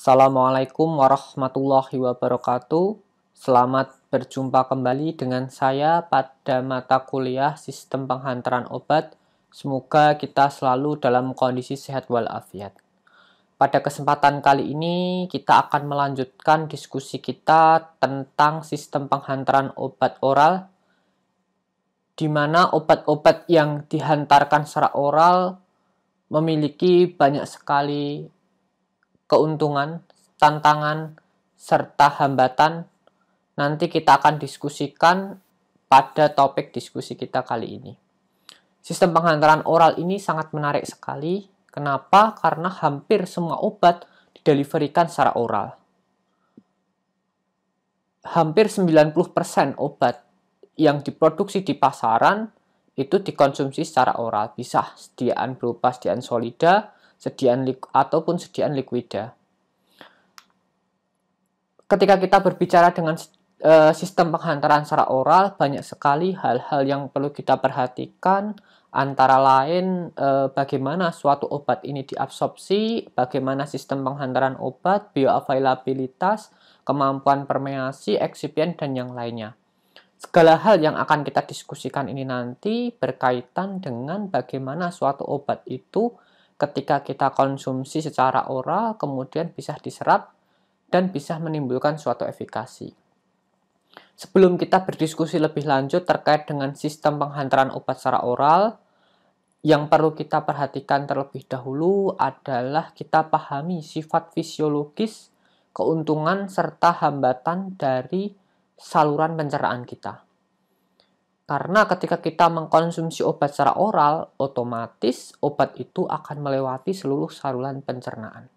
Assalamualaikum warahmatullahi wabarakatuh. Selamat berjumpa kembali dengan saya pada mata kuliah Sistem Penghantaran Obat. Semoga kita selalu dalam kondisi sehat walafiat. Pada kesempatan kali ini kita akan melanjutkan diskusi kita tentang sistem penghantaran obat oral, di mana obat-obat yang dihantarkan secara oral memiliki banyak sekali keuntungan, tantangan, serta hambatan. Nanti kita akan diskusikan pada topik diskusi kita kali ini. Sistem penghantaran oral ini sangat menarik sekali. Kenapa? Karena hampir semua obat dideliverikan secara oral. Hampir 90% obat yang diproduksi di pasaran itu dikonsumsi secara oral. Bisa sediaan berupa sediaan solida, ataupun sediaan liquida. Ketika kita berbicara dengan sistem penghantaran secara oral, banyak sekali hal-hal yang perlu kita perhatikan, antara lain bagaimana suatu obat ini diabsorpsi, bagaimana sistem penghantaran obat, bioavailabilitas, kemampuan permeasi, eksipien, dan yang lainnya. Segala hal yang akan kita diskusikan ini nanti berkaitan dengan bagaimana suatu obat itu ketika kita konsumsi secara oral, kemudian bisa diserap dan bisa menimbulkan suatu efikasi. Sebelum kita berdiskusi lebih lanjut terkait dengan sistem penghantaran obat secara oral, yang perlu kita perhatikan terlebih dahulu adalah kita pahami sifat fisiologis, keuntungan, serta hambatan dari saluran pencernaan kita. Karena ketika kita mengkonsumsi obat secara oral, otomatis obat itu akan melewati seluruh saluran pencernaan.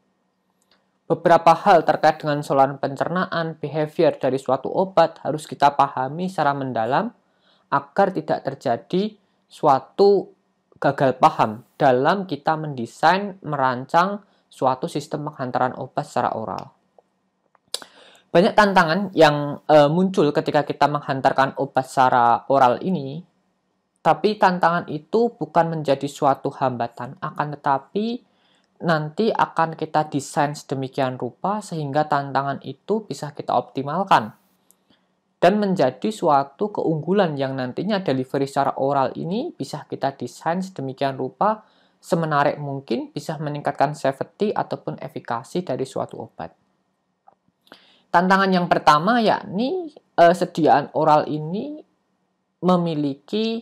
Beberapa hal terkait dengan saluran pencernaan, behavior dari suatu obat harus kita pahami secara mendalam agar tidak terjadi suatu gagal paham dalam kita mendesain, merancang suatu sistem penghantaran obat secara oral. Banyak tantangan yang muncul ketika kita menghantarkan obat secara oral ini, tapi tantangan itu bukan menjadi suatu hambatan, akan tetapi nanti akan kita desain sedemikian rupa sehingga tantangan itu bisa kita optimalkan dan menjadi suatu keunggulan yang nantinya delivery secara oral ini bisa kita desain sedemikian rupa semenarik mungkin bisa meningkatkan safety ataupun efikasi dari suatu obat. Tantangan yang pertama yakni sediaan oral ini memiliki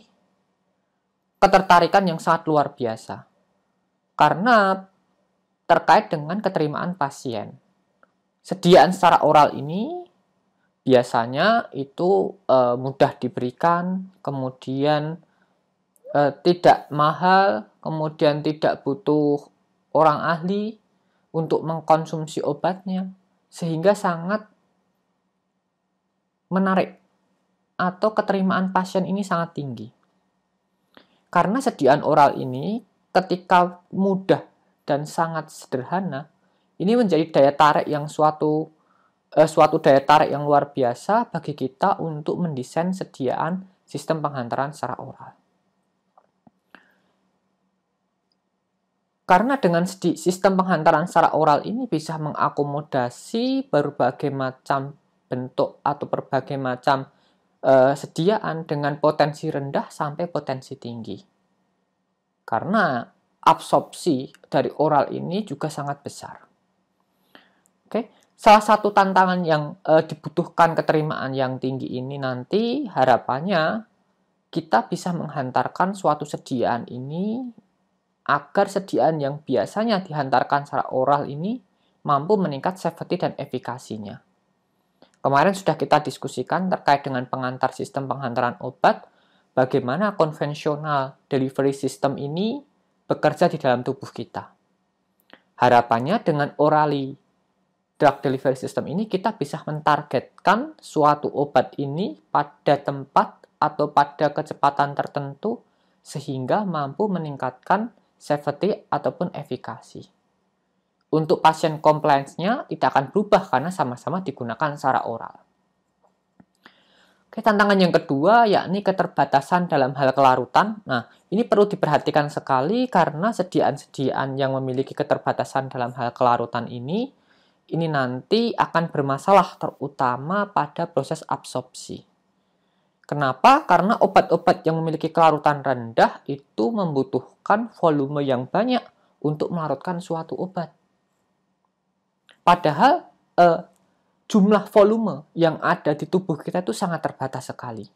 ketertarikan yang sangat luar biasa karena terkait dengan keterimaan pasien. Sediaan secara oral ini biasanya itu mudah diberikan, kemudian tidak mahal, kemudian tidak butuh orang ahli untuk mengkonsumsi obatnya, sehingga sangat menarik atau keterimaan pasien ini sangat tinggi. Karena sediaan oral ini ketika mudah dan sangat sederhana, ini menjadi daya tarik yang suatu daya tarik yang luar biasa bagi kita untuk mendesain sediaan sistem penghantaran secara oral. Karena dengan sistem penghantaran secara oral ini bisa mengakomodasi berbagai macam bentuk atau berbagai macam sediaan dengan potensi rendah sampai potensi tinggi. Karena absorpsi dari oral ini juga sangat besar. Oke, salah satu tantangan yang dibutuhkan keterimaan yang tinggi ini nanti harapannya kita bisa menghantarkan suatu sediaan ini agar sediaan yang biasanya dihantarkan secara oral ini mampu meningkat safety dan efikasinya. Kemarin sudah kita diskusikan terkait dengan pengantar sistem penghantaran obat, bagaimana konvensional delivery system ini bekerja di dalam tubuh kita. Harapannya dengan orally drug delivery system ini kita bisa mentargetkan suatu obat ini pada tempat atau pada kecepatan tertentu sehingga mampu meningkatkan safety ataupun efikasi. Untuk pasien compliance-nya tidak akan berubah karena sama-sama digunakan secara oral. Oke, tantangan yang kedua yakni keterbatasan dalam hal kelarutan. Nah, ini perlu diperhatikan sekali karena sediaan-sediaan yang memiliki keterbatasan dalam hal kelarutan ini ini nanti akan bermasalah terutama pada proses absorpsi. Kenapa? Karena obat-obat yang memiliki kelarutan rendah itu membutuhkan volume yang banyak untuk melarutkan suatu obat. Padahal jumlah volume yang ada di tubuh kita itu sangat terbatas sekali.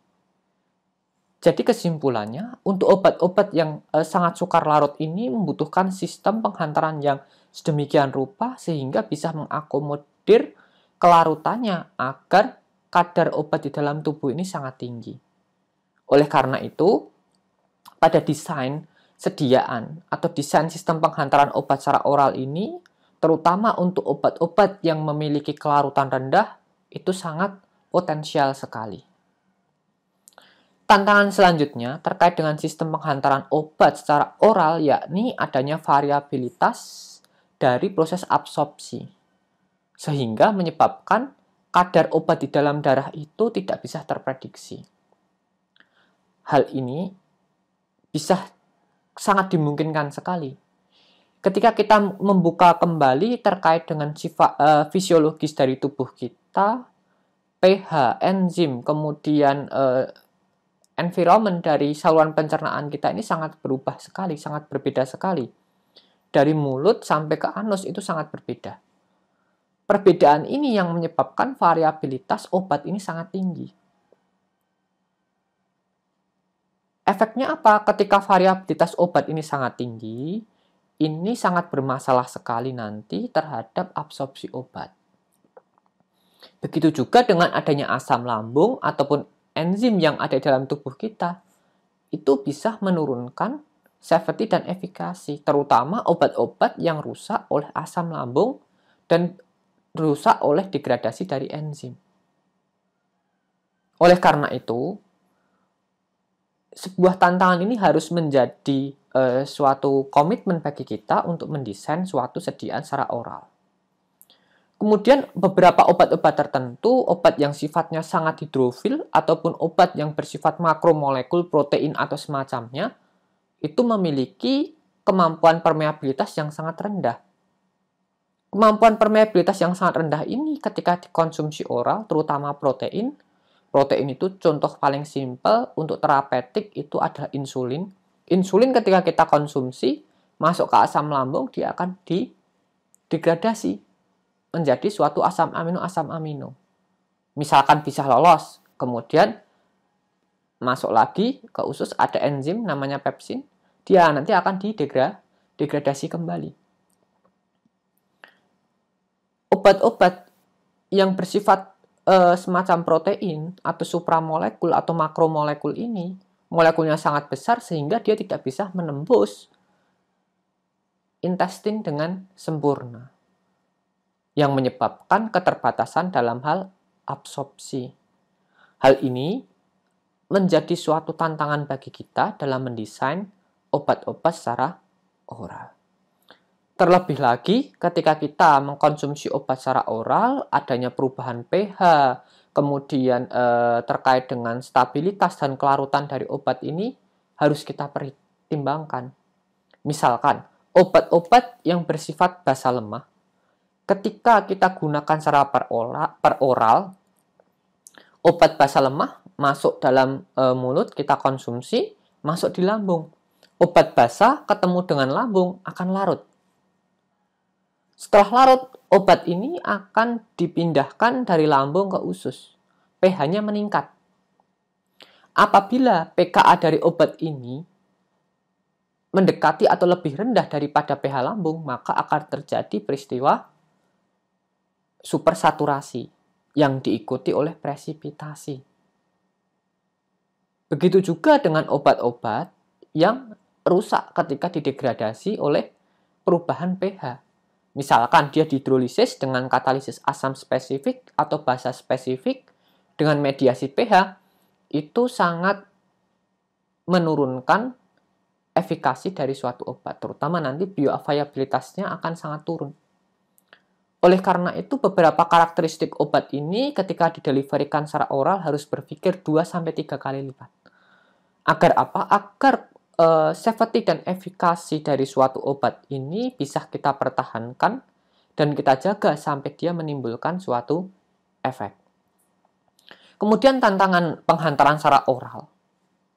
Jadi kesimpulannya, untuk obat-obat yang sangat sukar larut ini membutuhkan sistem penghantaran yang sedemikian rupa sehingga bisa mengakomodir kelarutannya agar kadar obat di dalam tubuh ini sangat tinggi. Oleh karena itu, pada desain sediaan atau desain sistem penghantaran obat secara oral ini, terutama untuk obat-obat yang memiliki kelarutan rendah, itu sangat potensial sekali. Tantangan selanjutnya terkait dengan sistem penghantaran obat secara oral, yakni adanya variabilitas dari proses absorpsi, sehingga menyebabkan kadar obat di dalam darah itu tidak bisa terprediksi. Hal ini bisa sangat dimungkinkan sekali. Ketika kita membuka kembali terkait dengan fisiologis dari tubuh kita, pH, enzim, kemudian environment dari saluran pencernaan kita ini sangat berubah sekali, sangat berbeda sekali. Dari mulut sampai ke anus itu sangat berbeda. Perbedaan ini yang menyebabkan variabilitas obat ini sangat tinggi. Efeknya apa? Ketika variabilitas obat ini sangat tinggi, ini sangat bermasalah sekali nanti terhadap absorpsi obat. Begitu juga dengan adanya asam lambung ataupun enzim yang ada di dalam tubuh kita, itu bisa menurunkan safety dan efikasi, terutama obat-obat yang rusak oleh asam lambung dan rusak oleh degradasi dari enzim. Oleh karena itu, sebuah tantangan ini harus menjadi suatu komitmen bagi kita untuk mendesain suatu sediaan secara oral. Kemudian beberapa obat-obat tertentu, obat yang sifatnya sangat hidrofil ataupun obat yang bersifat makromolekul protein atau semacamnya, itu memiliki kemampuan permeabilitas yang sangat rendah. Kemampuan permeabilitas yang sangat rendah ini ketika dikonsumsi oral, terutama protein itu contoh paling simpel untuk terapeutik itu adalah insulin. Insulin ketika kita konsumsi, masuk ke asam lambung, dia akan didegradasi menjadi suatu asam amino. Misalkan bisa lolos, kemudian masuk lagi ke usus, ada enzim namanya pepsin, dia nanti akan degradasi kembali. Obat-obat yang bersifat semacam protein atau supramolekul atau makromolekul ini, molekulnya sangat besar sehingga dia tidak bisa menembus intestin dengan sempurna, yang menyebabkan keterbatasan dalam hal absorpsi. Hal ini menjadi suatu tantangan bagi kita dalam mendesain obat-obat secara oral. Terlebih lagi, ketika kita mengkonsumsi obat secara oral, adanya perubahan pH, kemudian terkait dengan stabilitas dan kelarutan dari obat ini harus kita pertimbangkan. Misalkan, obat-obat yang bersifat basa lemah, ketika kita gunakan secara per oral, obat basa lemah masuk dalam mulut, kita konsumsi, masuk di lambung. Obat basa ketemu dengan lambung akan larut. Setelah larut, obat ini akan dipindahkan dari lambung ke usus. pH-nya meningkat. Apabila pKa dari obat ini mendekati atau lebih rendah daripada pH lambung, maka akan terjadi peristiwa supersaturasi yang diikuti oleh presipitasi. Begitu juga dengan obat-obat yang rusak ketika didegradasi oleh perubahan pH. Misalkan dia dihidrolisis dengan katalisis asam spesifik atau basa spesifik dengan mediasi pH, itu sangat menurunkan efikasi dari suatu obat, terutama nanti bioavailabilitasnya akan sangat turun. Oleh karena itu, beberapa karakteristik obat ini ketika dideliverikan secara oral harus berpikir 2-3 kali lipat. Agar apa? Agar safety dan efikasi dari suatu obat ini bisa kita pertahankan dan kita jaga sampai dia menimbulkan suatu efek. Kemudian tantangan penghantaran secara oral.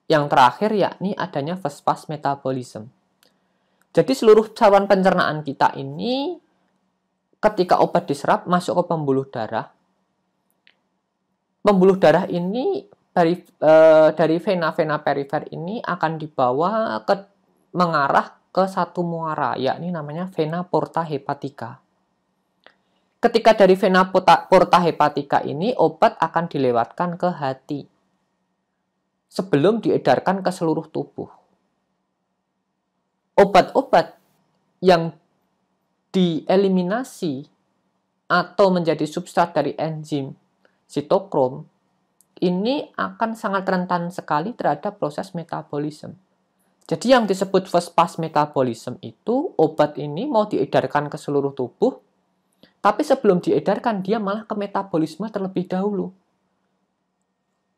Yang terakhir yakni adanya first pass metabolism. Jadi seluruh saluran pencernaan kita ini ketika obat diserap masuk ke pembuluh darah. Pembuluh darah ini dari vena-vena perifer ini akan dibawa mengarah ke satu muara, yakni namanya vena porta hepatica. Ketika dari vena porta hepatica ini, obat akan dilewatkan ke hati sebelum diedarkan ke seluruh tubuh. Obat-obat yang dieliminasi atau menjadi substrat dari enzim sitokrom ini akan sangat rentan sekali terhadap proses metabolisme. Jadi yang disebut first pass metabolism itu obat ini mau diedarkan ke seluruh tubuh, tapi sebelum diedarkan dia malah ke metabolisme terlebih dahulu.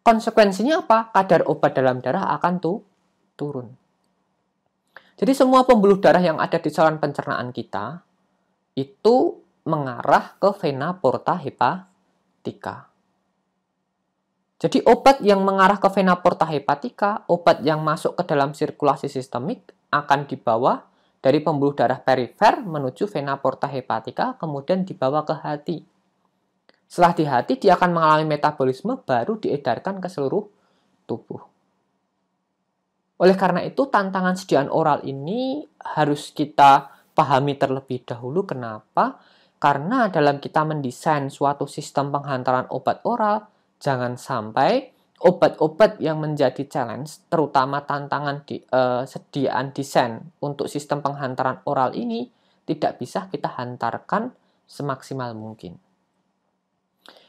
Konsekuensinya apa? Kadar obat dalam darah akan turun. Jadi semua pembuluh darah yang ada di saluran pencernaan kita itu mengarah ke vena porta hepatica. Jadi obat yang mengarah ke vena porta hepatica, obat yang masuk ke dalam sirkulasi sistemik akan dibawa dari pembuluh darah perifer menuju vena porta hepatica, kemudian dibawa ke hati. Setelah di hati, dia akan mengalami metabolisme baru diedarkan ke seluruh tubuh. Oleh karena itu, tantangan sediaan oral ini harus kita pahami terlebih dahulu. Kenapa? Karena dalam kita mendesain suatu sistem penghantaran obat oral, jangan sampai obat-obat yang menjadi challenge, terutama tantangan sediaan desain untuk sistem penghantaran oral ini, tidak bisa kita hantarkan semaksimal mungkin.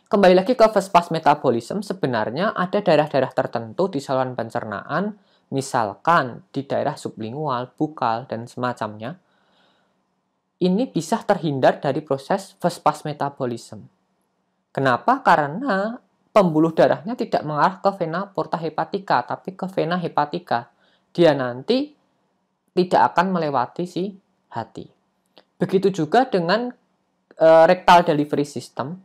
Kembali lagi ke first pass metabolism, sebenarnya ada daerah-daerah tertentu di saluran pencernaan, misalkan di daerah sublingual, bukal, dan semacamnya, ini bisa terhindar dari proses first pass metabolism. Kenapa? Karena pembuluh darahnya tidak mengarah ke vena porta hepatica, tapi ke vena hepatica. Dia nanti tidak akan melewati si hati. Begitu juga dengan rectal delivery system,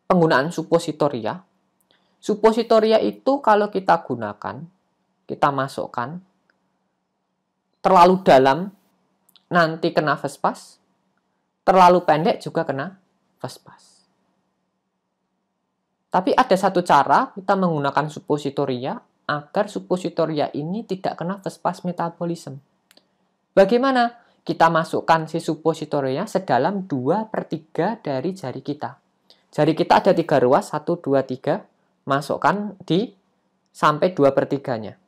penggunaan suppositoria. Suppositoria itu kalau kita gunakan, kita masukkan, terlalu dalam, nanti kena first pass, terlalu pendek juga kena first pass. Tapi ada satu cara kita menggunakan suppositoria agar suppositoria ini tidak kena first pass metabolism. Bagaimana? Kita masukkan si suppositoria sedalam 2/3 dari jari kita. Jari kita ada 3 ruas, 1, 2, 3. Masukkan di sampai 2/3-nya.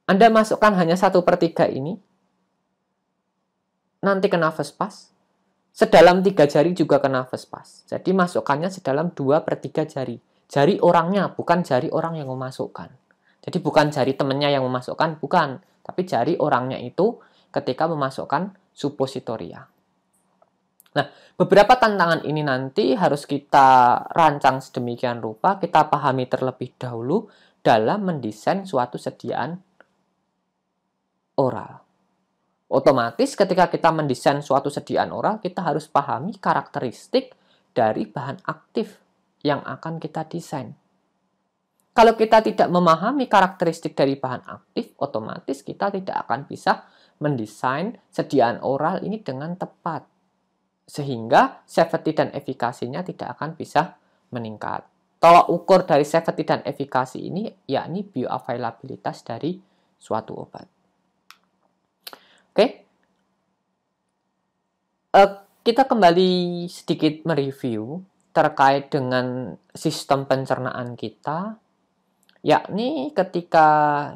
Anda masukkan hanya 1/3 ini, nanti kena first pass. Sedalam 3 jari juga kena first pass. Jadi masukkannya sedalam 2/3 jari. Jari orangnya, bukan jari orang yang memasukkan. Jadi bukan jari temannya yang memasukkan, bukan. Tapi jari orangnya itu ketika memasukkan suppositoria. Nah, beberapa tantangan ini nanti harus kita rancang sedemikian rupa, kita pahami terlebih dahulu dalam mendesain suatu sediaan oral. Otomatis ketika kita mendesain suatu sediaan oral, kita harus pahami karakteristik dari bahan aktif yang akan kita desain. Kalau kita tidak memahami karakteristik dari bahan aktif, otomatis kita tidak akan bisa mendesain sediaan oral ini dengan tepat. Sehingga safety dan efikasinya tidak akan bisa meningkat. Tolak ukur dari safety dan efikasi ini yakni bioavailabilitas dari suatu obat. Oke, kita kembali sedikit mereview terkait dengan sistem pencernaan kita, yakni ketika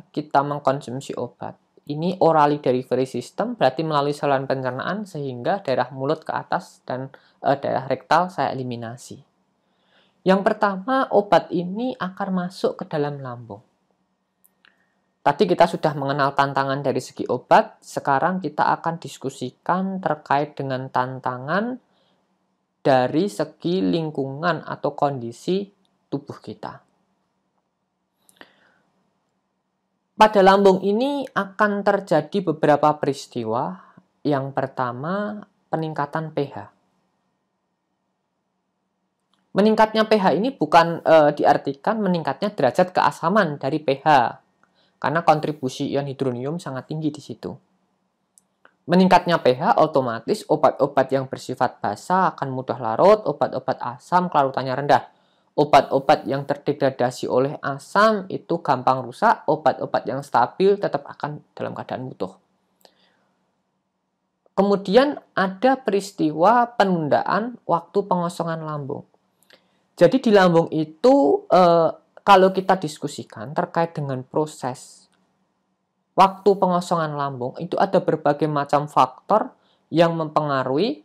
kita mengkonsumsi obat, ini orally delivery system berarti melalui saluran pencernaan sehingga daerah mulut ke atas dan daerah rektal saya eliminasi. Yang pertama, obat ini akan masuk ke dalam lambung. Tadi kita sudah mengenal tantangan dari segi obat, sekarang kita akan diskusikan terkait dengan tantangan dari segi lingkungan atau kondisi tubuh kita. Pada lambung ini akan terjadi beberapa peristiwa. Yang pertama, peningkatan pH. Meningkatnya pH ini bukan diartikan meningkatnya derajat keasaman dari pH, karena kontribusi ion hidronium sangat tinggi di situ. Meningkatnya pH otomatis obat-obat yang bersifat basa akan mudah larut, obat-obat asam kelarutannya rendah. Obat-obat yang terdegradasi oleh asam itu gampang rusak, obat-obat yang stabil tetap akan dalam keadaan utuh. Kemudian ada peristiwa penundaan waktu pengosongan lambung. Jadi di lambung itu kalau kita diskusikan terkait dengan proses waktu pengosongan lambung, itu ada berbagai macam faktor yang mempengaruhi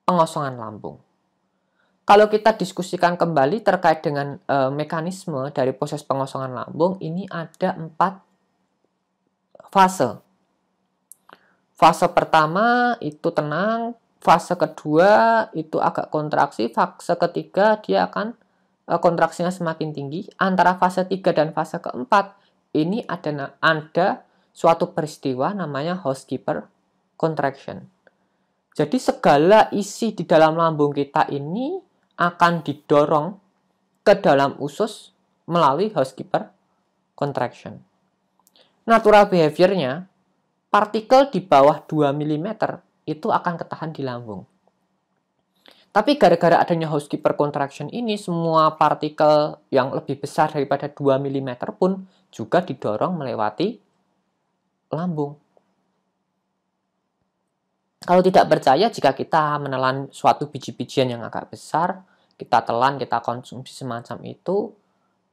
pengosongan lambung. Kalau kita diskusikan kembali terkait dengan mekanisme dari proses pengosongan lambung, ini ada 4 fase. Fase pertama itu tenang, fase kedua itu agak kontraksi, fase ketiga dia akan kontraksinya semakin tinggi. Antara fase 3 dan fase keempat ini ada suatu peristiwa namanya housekeeper contraction. Jadi segala isi di dalam lambung kita ini akan didorong ke dalam usus melalui housekeeper contraction. Natural behavior-nya, partikel di bawah 2 mm itu akan ketahan di lambung. Tapi gara-gara adanya housekeeper contraction ini, semua partikel yang lebih besar daripada 2 mm pun juga didorong melewati lambung. Kalau tidak percaya, jika kita menelan suatu biji-bijian yang agak besar, kita telan, kita konsumsi semacam itu,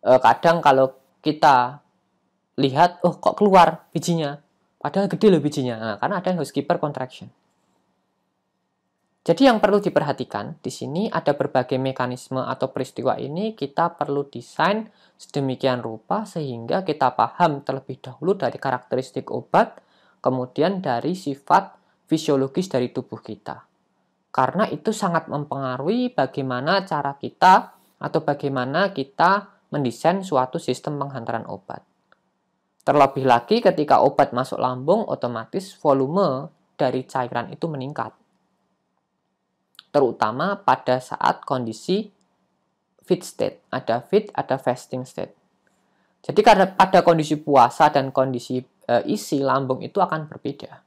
kadang kalau kita lihat, oh kok keluar bijinya, padahal gede loh bijinya, nah, karena ada housekeeper contraction. Jadi yang perlu diperhatikan di sini ada berbagai mekanisme atau peristiwa ini kita perlu desain sedemikian rupa sehingga kita paham terlebih dahulu dari karakteristik obat, kemudian dari sifat fisiologis dari tubuh kita. Karena itu sangat mempengaruhi bagaimana cara kita atau bagaimana kita mendesain suatu sistem penghantaran obat. Terlebih lagi ketika obat masuk lambung, otomatis volume dari cairan itu meningkat. Terutama pada saat kondisi feed state. Ada feed, ada fasting state. Jadi karena pada kondisi puasa dan kondisi isi, lambung itu akan berbeda.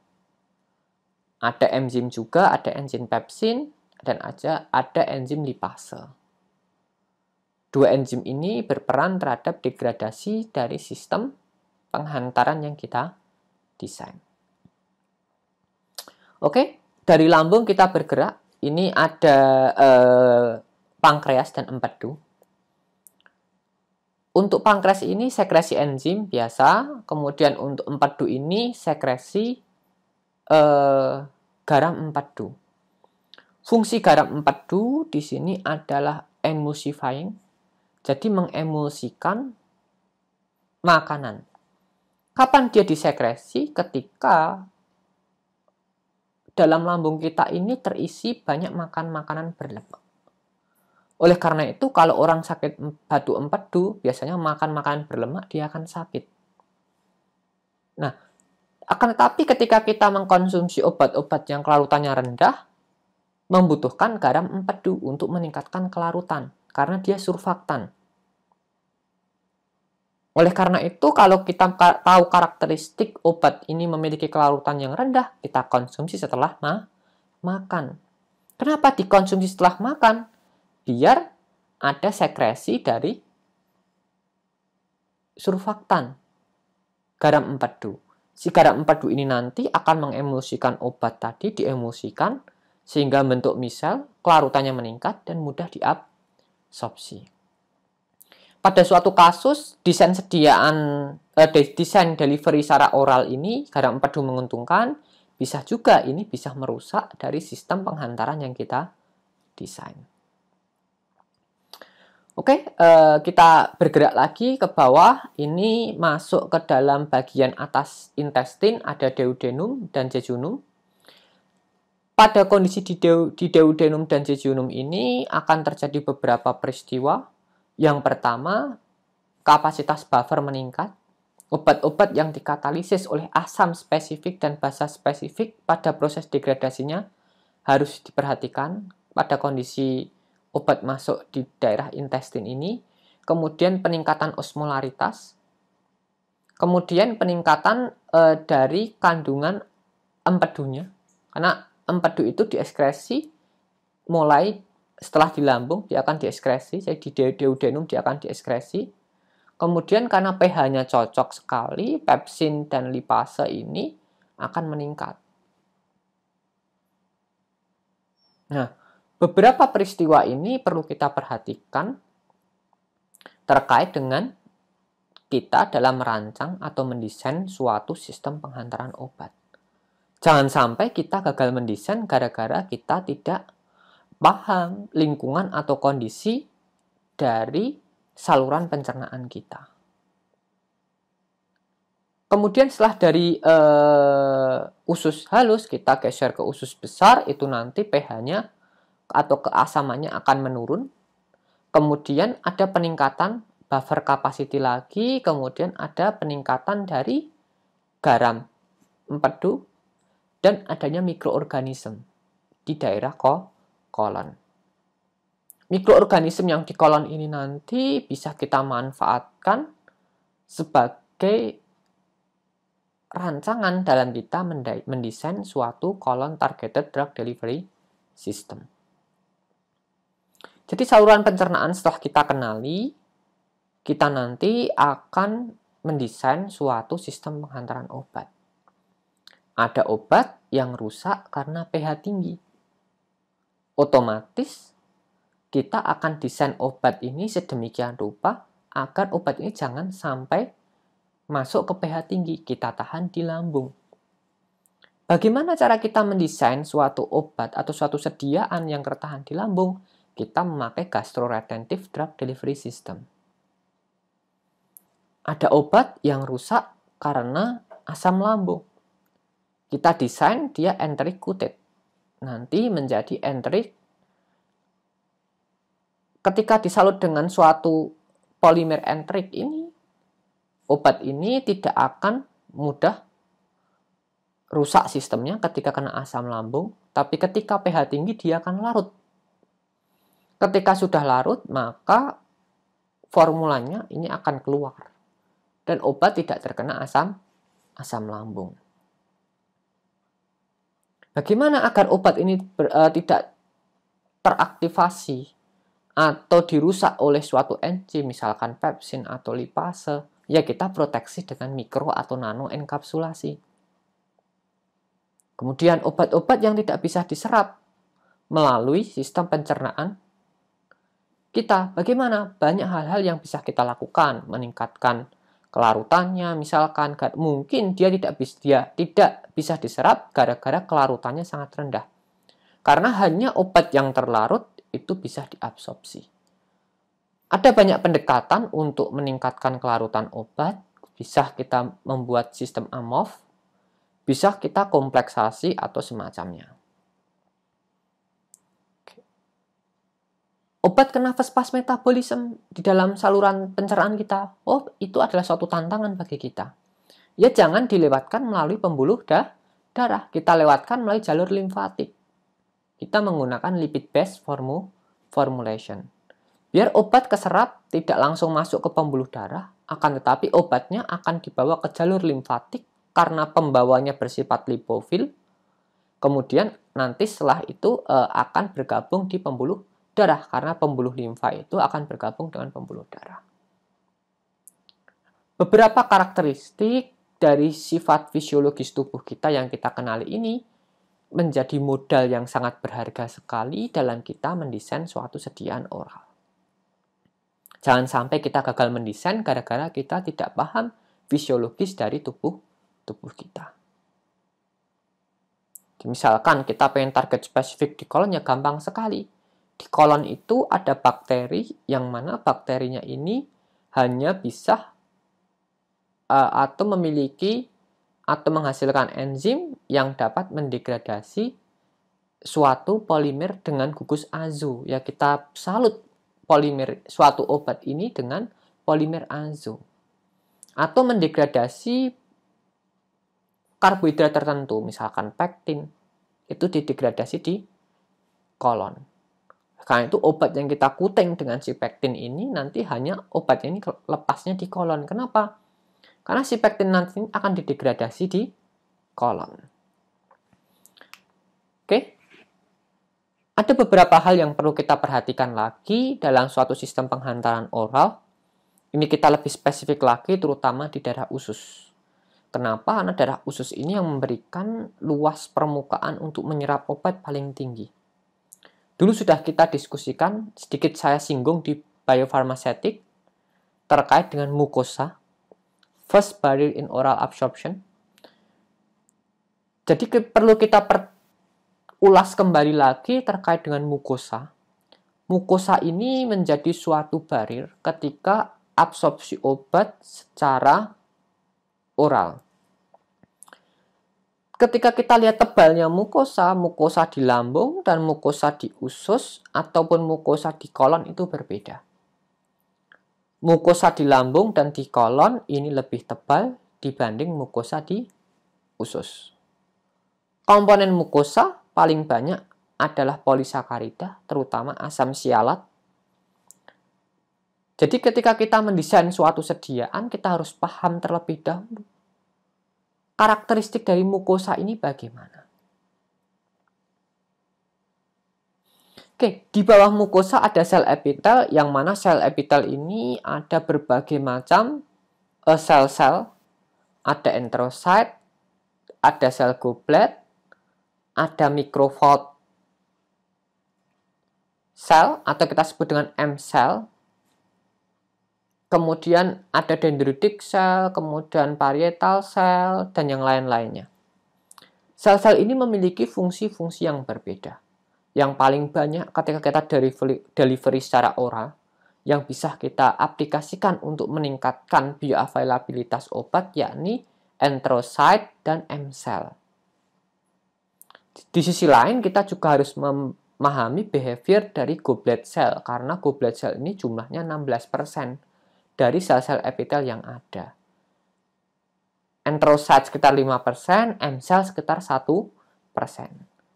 Ada enzim juga, ada enzim pepsin, dan ada enzim lipase. Dua enzim ini berperan terhadap degradasi dari sistem penghantaran yang kita desain. Oke, dari lambung kita bergerak. Ini ada pankreas dan empedu. Untuk pankreas ini sekresi enzim biasa, kemudian untuk empedu ini sekresi garam empedu. Fungsi garam empedu di sini adalah emulsifying, jadi mengemulsikan makanan. Kapan dia disekresi? Ketika dalam lambung kita ini terisi banyak makan makanan berlemak. Oleh karena itu, kalau orang sakit batu empedu, biasanya makan makanan berlemak, dia akan sakit. Nah, akan tetapi ketika kita mengkonsumsi obat-obat yang kelarutannya rendah, membutuhkan garam empedu untuk meningkatkan kelarutan, karena dia surfaktan. Oleh karena itu, kalau kita tahu karakteristik obat ini memiliki kelarutan yang rendah, kita konsumsi setelah makan. Kenapa dikonsumsi setelah makan? Biar ada sekresi dari surfaktan, garam empedu. Si garam empedu ini nanti akan mengemulsikan obat tadi, diemulsikan, sehingga bentuk misel, kelarutannya meningkat, dan mudah diabsorpsi. Pada suatu kasus, desain delivery secara oral ini, garam empedu menguntungkan, bisa juga ini bisa merusak dari sistem penghantaran yang kita desain. Oke, kita bergerak lagi ke bawah, ini masuk ke dalam bagian atas intestin, ada duodenum dan jejunum. Pada kondisi di duodenum dan jejunum ini akan terjadi beberapa peristiwa. Yang pertama, kapasitas buffer meningkat. Obat-obat yang dikatalisis oleh asam spesifik dan basa spesifik pada proses degradasinya harus diperhatikan. pada kondisi obat masuk di daerah intestin ini, kemudian peningkatan osmolaritas, kemudian peningkatan dari kandungan empedunya, karena empedu itu dieskresi mulai setelah di lambung dia akan dieskresi, jadi di duodenum dia akan dieskresi. Kemudian karena pH-nya cocok sekali, pepsin dan lipase ini akan meningkat. Nah, beberapa peristiwa ini perlu kita perhatikan terkait dengan kita dalam merancang atau mendesain suatu sistem penghantaran obat. Jangan sampai kita gagal mendesain gara-gara kita tidak paham lingkungan atau kondisi dari saluran pencernaan kita. Kemudian setelah dari usus halus kita geser ke usus besar, itu nanti pH-nya atau keasamannya akan menurun. Kemudian ada peningkatan buffer capacity lagi, kemudian ada peningkatan dari garam empedu dan adanya mikroorganisme di daerah kolon. Mikroorganisme yang di kolon ini nanti bisa kita manfaatkan sebagai rancangan dalam kita mendesain suatu colon targeted drug delivery system. Jadi saluran pencernaan setelah kita kenali, kita nanti akan mendesain suatu sistem penghantaran obat. Ada obat yang rusak karena pH tinggi. Otomatis kita akan desain obat ini sedemikian rupa agar obat ini jangan sampai masuk ke pH tinggi, kita tahan di lambung. Bagaimana cara kita mendesain suatu obat atau suatu sediaan yang tertahan di lambung? Kita memakai gastroretentive drug delivery system. Ada obat yang rusak karena asam lambung. Kita desain dia enteric coated. Nanti menjadi enteric. Ketika disalut dengan suatu polimer enteric ini, obat ini tidak akan mudah rusak sistemnya ketika kena asam lambung, tapi ketika pH tinggi dia akan larut. Ketika sudah larut, maka formulanya ini akan keluar dan obat tidak terkena asam lambung. Bagaimana agar obat ini tidak teraktivasi atau dirusak oleh suatu enzim, misalkan pepsin atau lipase? Ya, kita proteksi dengan mikro atau nano enkapsulasi. Kemudian obat-obat yang tidak bisa diserap melalui sistem pencernaan kita, bagaimana? Banyak hal-hal yang bisa kita lakukan, meningkatkan kelarutannya, misalkan mungkin dia tidak bisa diserap gara-gara kelarutannya sangat rendah. Karena hanya obat yang terlarut itu bisa diabsorpsi. Ada banyak pendekatan untuk meningkatkan kelarutan obat. Bisa kita membuat sistem amorf, bisa kita kompleksasi atau semacamnya. Obat kena fast metabolisme di dalam saluran pencernaan kita. Oh, itu adalah suatu tantangan bagi kita. Ya, jangan dilewatkan melalui pembuluh darah. Kita lewatkan melalui jalur limfatik. Kita menggunakan lipid-based formulation. Biar obat keserap tidak langsung masuk ke pembuluh darah, akan tetapi obatnya akan dibawa ke jalur limfatik karena pembawanya bersifat lipofil. Kemudian nanti setelah itu akan bergabung di pembuluh darah karena pembuluh limfa itu akan bergabung dengan pembuluh darah. Beberapa karakteristik dari sifat fisiologis tubuh kita yang kita kenali ini menjadi modal yang sangat berharga sekali dalam kita mendesain suatu sediaan oral. Jangan sampai kita gagal mendesain gara-gara kita tidak paham fisiologis dari tubuh kita. Misalkan kita pengen target spesifik di kolon, ya gampang sekali. Di kolon itu ada bakteri yang mana bakterinya ini hanya bisa atau memiliki atau menghasilkan enzim yang dapat mendegradasi suatu polimer dengan gugus azo. Ya, kita salut polimer suatu obat ini dengan polimer azo. Atau mendegradasi karbohidrat tertentu, misalkan pektin, itu didegradasi di kolon. Karena itu obat yang kita kuting dengan si pektin ini nanti hanya obat ini lepasnya di kolon. Kenapa? Karena si pektin nanti akan didegradasi di kolon. Oke. Ada beberapa hal yang perlu kita perhatikan lagi dalam suatu sistem penghantaran oral. Ini kita lebih spesifik lagi terutama di daerah usus. Kenapa? Karena daerah usus ini yang memberikan luas permukaan untuk menyerap obat paling tinggi. Dulu sudah kita diskusikan, sedikit saya singgung di biofarmaceutic terkait dengan mukosa, first barrier in oral absorption. Jadi perlu kita ulas kembali lagi terkait dengan mukosa. Mukosa ini menjadi suatu barrier ketika absorpsi obat secara oral. Ketika kita lihat tebalnya mukosa di lambung dan mukosa di usus ataupun mukosa di kolon itu berbeda. Mukosa di lambung dan di kolon ini lebih tebal dibanding mukosa di usus. Komponen mukosa paling banyak adalah polisakarida, terutama asam sialat. Jadi ketika kita mendesain suatu sediaan, kita harus paham terlebih dahulu karakteristik dari mukosa ini bagaimana. Oke, di bawah mukosa ada sel epitel, yang mana sel epitel ini ada berbagai macam sel-sel. Ada enterosit, ada sel goblet, ada microfold sel atau kita sebut dengan M-cell. Kemudian ada dendritic cell, kemudian parietal cell, dan yang lain-lainnya. Sel-sel ini memiliki fungsi-fungsi yang berbeda. Yang paling banyak ketika kita delivery secara oral, yang bisa kita aplikasikan untuk meningkatkan bioavailabilitas obat, yakni enterocyte dan M-cell. Di sisi lain, kita juga harus memahami behavior dari goblet cell, karena goblet cell ini jumlahnya 16% dari sel-sel epitel yang ada. Enterocyte sekitar 5%, M-cell sekitar 1%.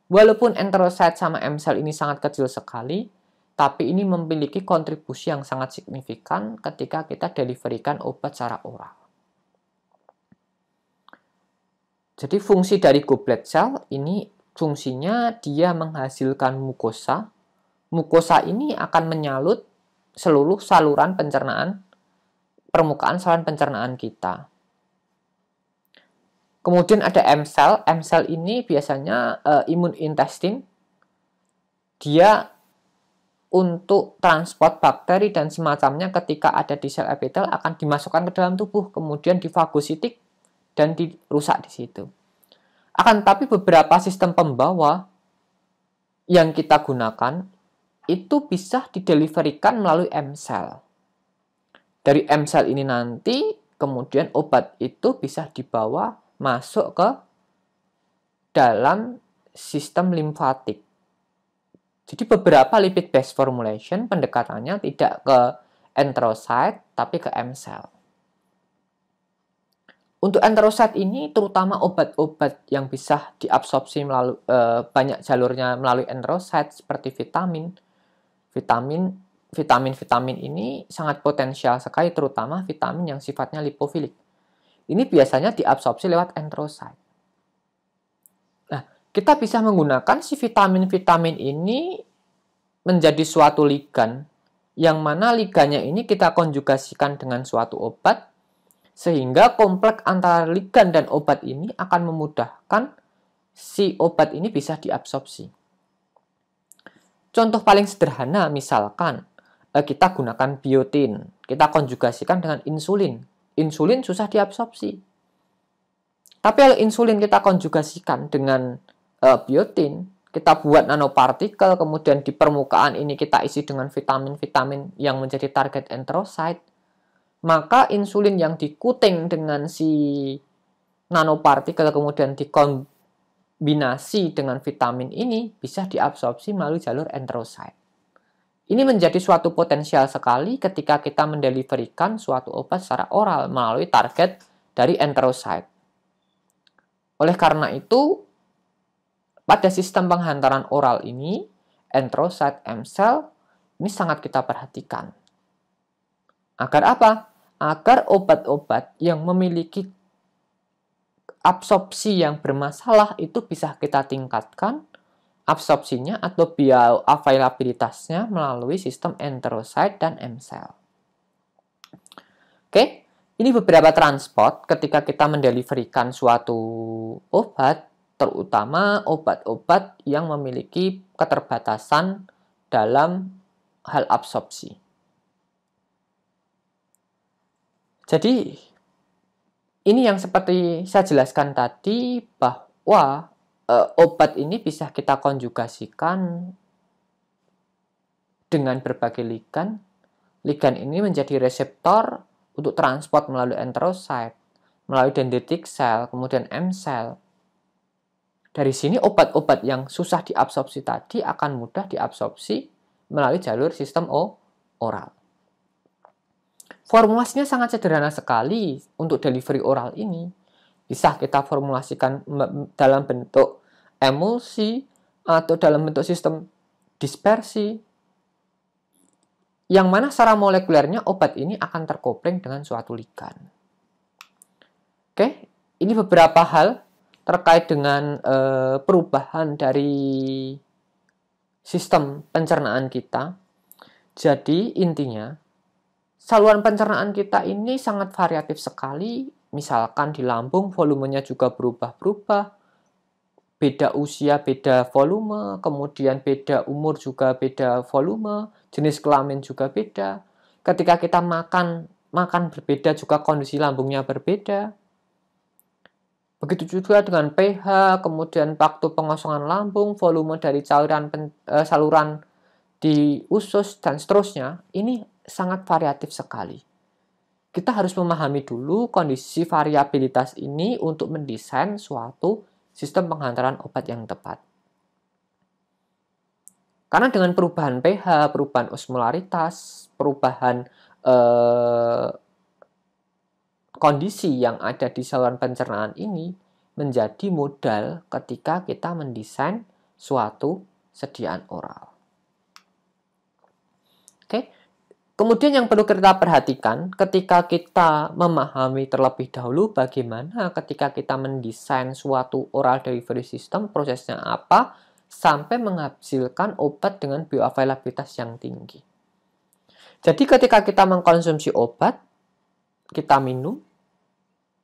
Walaupun enterocyte sama M-cell ini sangat kecil sekali, tapi ini memiliki kontribusi yang sangat signifikan ketika kita deliverikan obat secara oral. Jadi fungsi dari goblet cell ini fungsinya dia menghasilkan mukosa. Mukosa ini akan menyalut seluruh saluran pencernaan, permukaan saluran pencernaan kita. Kemudian ada M-cell. M-cell ini biasanya imun intestine. Dia untuk transport bakteri dan semacamnya ketika ada di sel epitel akan dimasukkan ke dalam tubuh, kemudian difagositik dan dirusak di situ. Akan tetapi beberapa sistem pembawa yang kita gunakan itu bisa dideliverikan melalui M-cell. Dari M-cell ini nanti, kemudian obat itu bisa dibawa masuk ke dalam sistem limfatik. Jadi beberapa lipid-based formulation pendekatannya tidak ke enterocyte, tapi ke M-cell. Untuk enterocyte ini, terutama obat-obat yang bisa diabsorpsi melalui banyak jalurnya melalui enterocyte, seperti vitamin ini sangat potensial sekali, terutama vitamin yang sifatnya lipofilik. Ini biasanya diabsorpsi lewat enterocyte. Nah, kita bisa menggunakan si vitamin-vitamin ini menjadi suatu ligan, yang mana ligannya ini kita konjugasikan dengan suatu obat, sehingga kompleks antara ligan dan obat ini akan memudahkan si obat ini bisa diabsorpsi. Contoh paling sederhana, misalkan kita gunakan biotin, kita konjugasikan dengan insulin. Insulin susah diabsorpsi. Tapi kalau insulin kita konjugasikan dengan biotin, kita buat nanopartikel, kemudian di permukaan ini kita isi dengan vitamin-vitamin yang menjadi target enterocyte, maka insulin yang dikuting dengan si nanopartikel kemudian dikombinasi dengan vitamin ini bisa diabsorpsi melalui jalur enterocyte. Ini menjadi suatu potensial sekali ketika kita mendeliverikan suatu obat secara oral melalui target dari enterocyte. Oleh karena itu, pada sistem penghantaran oral ini, enterocyte, M-cell, ini sangat kita perhatikan. Agar apa? Agar obat-obat yang memiliki absorpsi yang bermasalah itu bisa kita tingkatkan absorpsinya atau bioavailabilitasnya melalui sistem enterocyte dan M-cell. Oke, ini beberapa transport ketika kita mendeliverikan suatu obat, terutama obat-obat yang memiliki keterbatasan dalam hal absorpsi. Jadi, ini yang seperti saya jelaskan tadi, bahwa obat ini bisa kita konjugasikan dengan berbagai ligan. Ligan ini menjadi reseptor untuk transport melalui enterocyte, melalui dendritic cell, kemudian M-cell. Dari sini obat-obat yang susah diabsorpsi tadi akan mudah diabsorpsi melalui jalur sistem oral. Formulasinya sangat sederhana sekali untuk delivery oral ini. Bisa kita formulasikan dalam bentuk emulsi atau dalam bentuk sistem dispersi, yang mana secara molekulernya obat ini akan terkopling dengan suatu ligan. Oke, ini beberapa hal terkait dengan perubahan dari sistem pencernaan kita. Jadi intinya, saluran pencernaan kita ini sangat variatif sekali. Misalkan di lambung volumenya juga berubah-berubah, beda usia beda volume, kemudian beda umur juga beda volume, jenis kelamin juga beda. Ketika kita makan berbeda juga kondisi lambungnya berbeda. Begitu juga dengan pH, kemudian waktu pengosongan lambung, volume dari saluran di usus, dan seterusnya. Ini sangat variatif sekali. Kita harus memahami dulu kondisi variabilitas ini untuk mendesain suatu sistem penghantaran obat yang tepat. Karena dengan perubahan pH, perubahan osmolaritas, perubahan kondisi yang ada di saluran pencernaan ini menjadi modal ketika kita mendesain suatu sediaan oral. Oke. Kemudian yang perlu kita perhatikan ketika kita memahami terlebih dahulu bagaimana ketika kita mendesain suatu oral delivery system, prosesnya apa, sampai menghasilkan obat dengan bioavailabilitas yang tinggi. Jadi ketika kita mengkonsumsi obat, kita minum,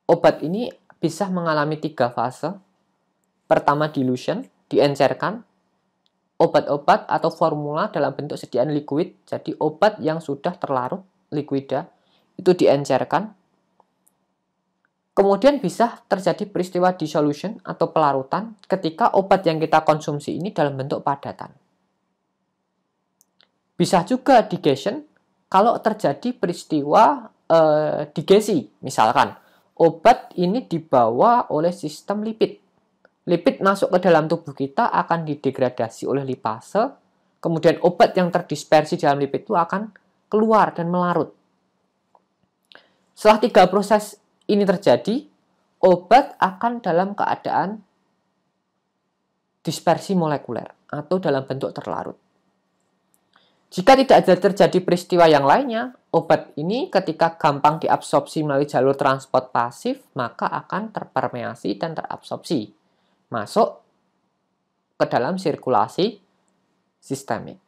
obat ini bisa mengalami 3 fase. Pertama, dilution, diencerkan. Obat-obat atau formula dalam bentuk sediaan liquid, jadi obat yang sudah terlarut, liquida, itu diencerkan. Kemudian bisa terjadi peristiwa dissolution atau pelarutan ketika obat yang kita konsumsi ini dalam bentuk padatan. Bisa juga digestion kalau terjadi peristiwa digesi, misalkan obat ini dibawa oleh sistem lipid. Lipid masuk ke dalam tubuh kita akan didegradasi oleh lipase, kemudian obat yang terdispersi dalam lipid itu akan keluar dan melarut. Setelah 3 proses ini terjadi, obat akan dalam keadaan dispersi molekuler atau dalam bentuk terlarut. Jika tidak ada terjadi peristiwa yang lainnya, obat ini ketika gampang diabsorpsi melalui jalur transport pasif, maka akan terpermeasi dan terabsorpsi masuk ke dalam sirkulasi sistemik.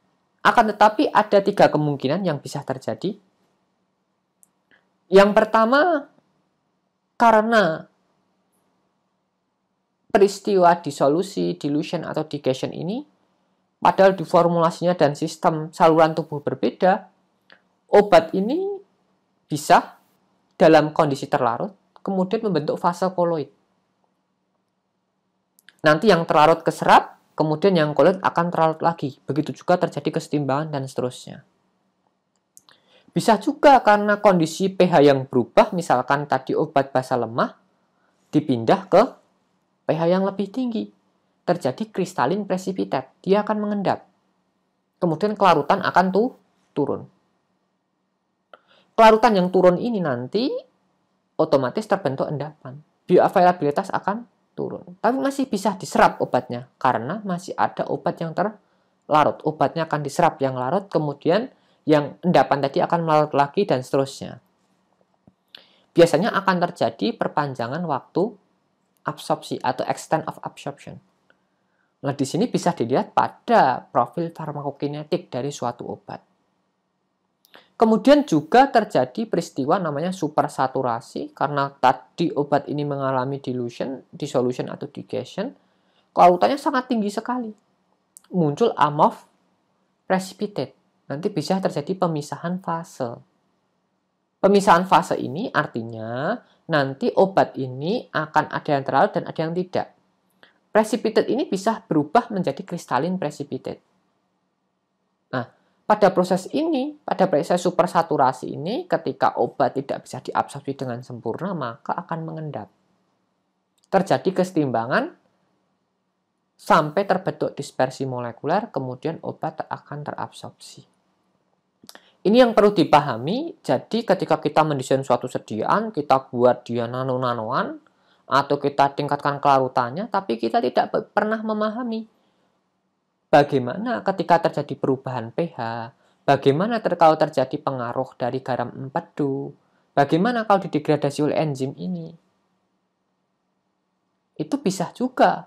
Akan tetapi ada 3 kemungkinan yang bisa terjadi. Yang pertama, karena peristiwa disolusi, dilution, atau digestion ini, padahal di formulasinya dan sistem saluran tubuh berbeda, obat ini bisa dalam kondisi terlarut, kemudian membentuk fase koloid. Nanti yang terlarut keserap, kemudian yang koloid akan terlarut lagi. Begitu juga terjadi kesetimbangan dan seterusnya. Bisa juga karena kondisi pH yang berubah, misalkan tadi obat basa lemah, dipindah ke pH yang lebih tinggi. Terjadi kristalin precipitate, dia akan mengendap. Kemudian kelarutan akan turun. Kelarutan yang turun ini nanti otomatis terbentuk endapan. Bioavailabilitas akan turun. Tapi masih bisa diserap obatnya, karena masih ada obat yang larut. Obatnya akan diserap yang larut, kemudian yang endapan tadi akan melarut lagi, dan seterusnya. Biasanya akan terjadi perpanjangan waktu absorpsi atau extent of absorption. Nah, di sini bisa dilihat pada profil farmakokinetik dari suatu obat. Kemudian juga terjadi peristiwa namanya supersaturasi, karena tadi obat ini mengalami dilution, dissolution atau digestion, kelarutannya sangat tinggi sekali. Muncul amorph precipitate. Nanti bisa terjadi pemisahan fase. Pemisahan fase ini artinya nanti obat ini akan ada yang terlarut dan ada yang tidak. Precipitate ini bisa berubah menjadi kristalin precipitate. Nah, pada proses ini, pada proses supersaturasi ini, ketika obat tidak bisa diabsorpsi dengan sempurna, maka akan mengendap. Terjadi kesetimbangan sampai terbentuk dispersi molekuler, kemudian obat akan terabsorpsi. Ini yang perlu dipahami. Jadi ketika kita mendesain suatu sediaan, kita buat dia nano-nanoan, atau kita tingkatkan kelarutannya, tapi kita tidak pernah memahami bagaimana ketika terjadi perubahan pH, bagaimana kalau terjadi pengaruh dari garam empedu, bagaimana kalau didegradasi oleh enzim ini. Itu bisa juga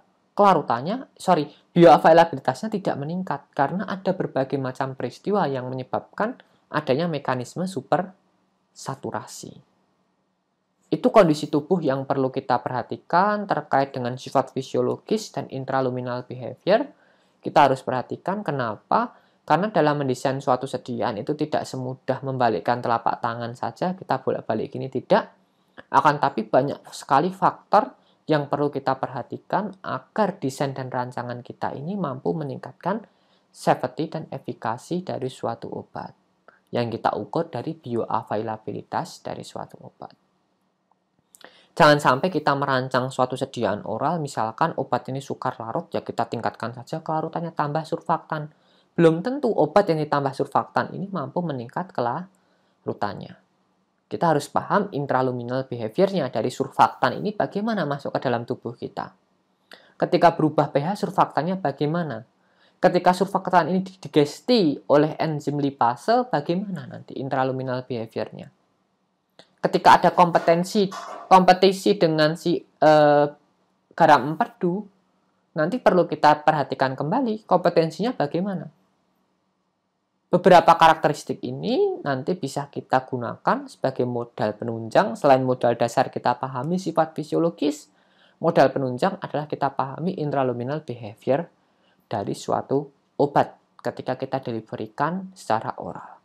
bioavailabilitasnya tidak meningkat karena ada berbagai macam peristiwa yang menyebabkan adanya mekanisme supersaturasi. Itu kondisi tubuh yang perlu kita perhatikan terkait dengan sifat fisiologis dan intraluminal behavior. Kita harus perhatikan kenapa? Karena dalam mendesain suatu sediaan itu tidak semudah membalikkan telapak tangan saja, kita bolak-balik gini tidak. Akan tapi banyak sekali faktor yang perlu kita perhatikan agar desain dan rancangan kita ini mampu meningkatkan safety dan efikasi dari suatu obat. Yang kita ukur dari bioavailabilitas dari suatu obat. Jangan sampai kita merancang suatu sediaan oral, misalkan obat ini sukar larut, ya kita tingkatkan saja kelarutannya tambah surfaktan. Belum tentu obat yang ditambah surfaktan ini mampu meningkat kelarutannya. Kita harus paham intraluminal behaviornya dari surfaktan ini bagaimana masuk ke dalam tubuh kita. Ketika berubah pH, surfaktannya bagaimana? Ketika surfaktan ini digesti oleh enzim lipase, bagaimana nanti intraluminal behaviornya? Ketika ada kompetisi dengan si garam empedu, nanti perlu kita perhatikan kembali kompetensinya bagaimana. Beberapa karakteristik ini nanti bisa kita gunakan sebagai modal penunjang. Selain modal dasar kita pahami sifat fisiologis, modal penunjang adalah kita pahami intraluminal behavior dari suatu obat ketika kita deliverikan secara oral.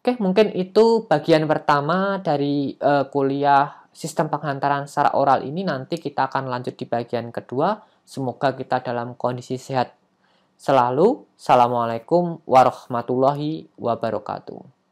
Oke, mungkin itu bagian pertama dari kuliah sistem penghantaran secara oral ini. Nanti kita akan lanjut di bagian kedua. Semoga kita dalam kondisi sehat selalu. Assalamualaikum warahmatullahi wabarakatuh.